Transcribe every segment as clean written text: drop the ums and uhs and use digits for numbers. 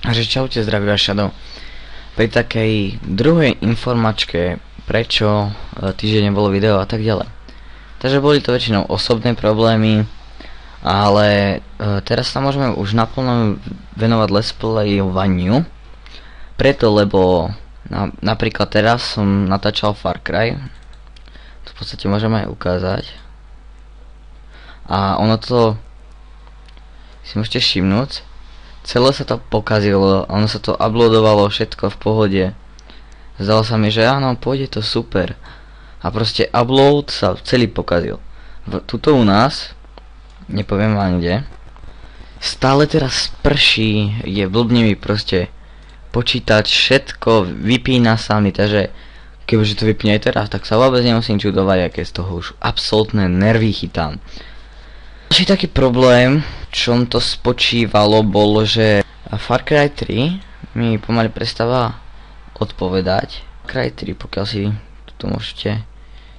Takže čaute, zdraví vás Shadow. Pri takej druhej informačke, prečo týždeň nebolo video a tak ďalej. Takže boli to väčšinou osobné problémy, ale teraz sa môžeme už naplno venovať let's playovaniu. Preto, lebo napríklad teraz som natáčal Far Cry. To v podstate môžeme aj ukázať. A ono to si môžete všimnúť. Celé sa to pokazilo, ono sa to uploadovalo všetko v pohode. Zdalo sa mi, že áno, pôjde to super. A proste upload sa celý pokazil. Tuto u nás, nepoviem vám kde, stále teraz prší, je blbne mi proste počítať, všetko vypína sa mi, takže kebyže to vypne aj teraz, tak sa vôbec nemusím čudovať, aké z toho už absolútne nervy chytám. Ďalší taký problém, čom to spočívalo, bol, že Far Cry 3 mi pomaly prestáva odpovedať. Far Cry 3, pokiaľ si to môžete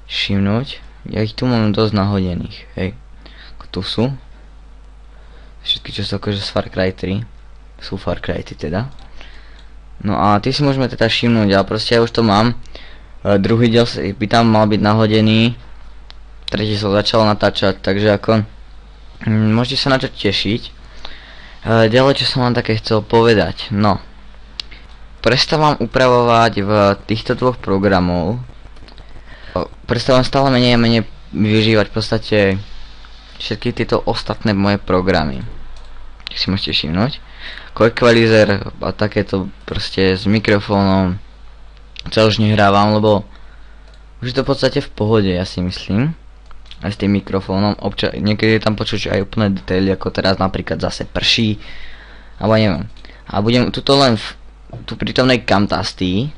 všimnúť, ja ich tu mám dosť nahodených, hej. Ako tu sú. Všetky, čo sú akože z Far Cry 3, sú Far Cry 3 teda. No a ty si môžeme teda všimnúť, ale proste ja už to mám. Druhý diel by tam mal byť nahodený, tretí som začal natáčať, takže ako môžete sa na to tešiť. Ďalej, čo som vám také chcel povedať, no, prestávam upravovať v týchto dvoch programov. Prestávam stále menej a menej využívať v podstate všetky tieto ostatné moje programy. Tak si môžete všimnúť. Equalizer a takéto proste s mikrofónom sa už nehrávam, lebo už je to v podstate v pohode, ja si myslím. Aj s tým mikrofónom, niekedy je tam počuť aj úplné detaily, ako teraz napríklad zase prší, alebo neviem. A budem tuto len tu prítomnej Camtastii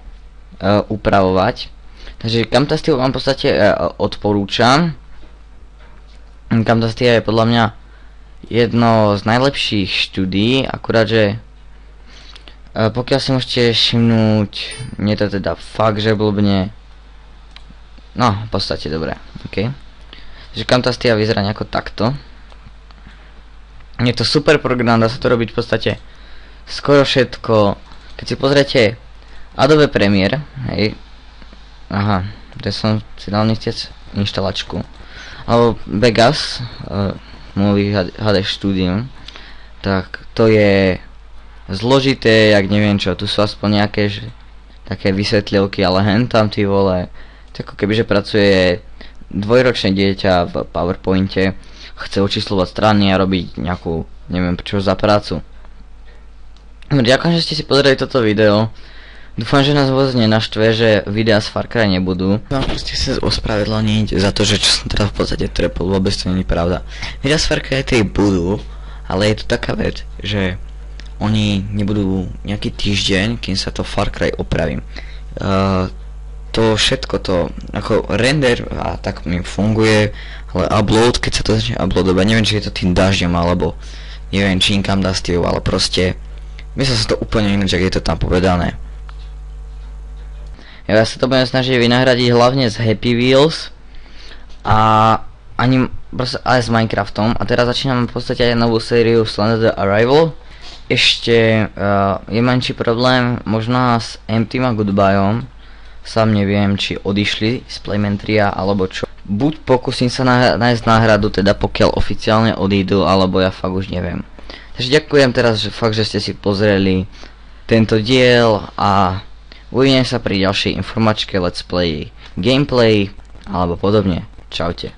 upravovať. Takže Camtastiu vám v podstate odporúčam. Camtastia je podľa mňa jedno z najlepších štúdií, akurát že pokiaľ si môžete všimnúť, mne to teda fakt, že blbne. No, v podstate dobre, ok. Takže Camtastia vyzerá nejako takto. Je to super program, dá sa to robiť v podstate skoro všetko. Keď si pozriete Adobe Premiere, hej, aha, to som si dal nechtiec inštalačku, alebo Vegas, Movie HD Studio, tak to je zložité, jak neviem čo, tu sú aspoň nejaké také vysvetľovky, ale hentam ty vole, to ako kebyže pracuje dvojročné dieťa v PowerPointe, chce očíslovať strany a robiť nejakú, neviem čo za prácu. Ďakujem, že ste si pozreli toto video. Dúfam, že nás vôbec nenaštve, že videá z Far Cry nebudú. Vám proste sa ospravedlniť za to, že čo som teraz v podstate trepol, vôbec to nie je pravda. Videá z Far Cry 3 budú, ale je to taká vec, že oni nebudú nejaký týždeň, kým sa to Far Cry opravím. To všetko to, ako render a tak mi funguje, ale upload, keď sa to začne uploadovať, neviem, či je to tým dažďom, alebo neviem, či inkam Camtastiou, ale proste myslím sa to úplne ináč, ak je to tam povedané. Ja sa to budem snažiť vynahradiť hlavne z Happy Wheels a ani proste aj s Minecraftom, a teraz začínam v podstate aj novú sériu Slender the Arrival. Ešte je menší problém možno s Emptym a Goodbyeom. Sám neviem, či odišli z Playmentria alebo čo. Buď pokúsim sa nájsť náhradu, teda pokiaľ oficiálne odídu, alebo ja fakt už neviem. Takže ďakujem teraz, že fakt, že ste si pozreli tento diel a uvidíme sa pri ďalšej informačke Let's Play, gameplay alebo podobne. Čaute.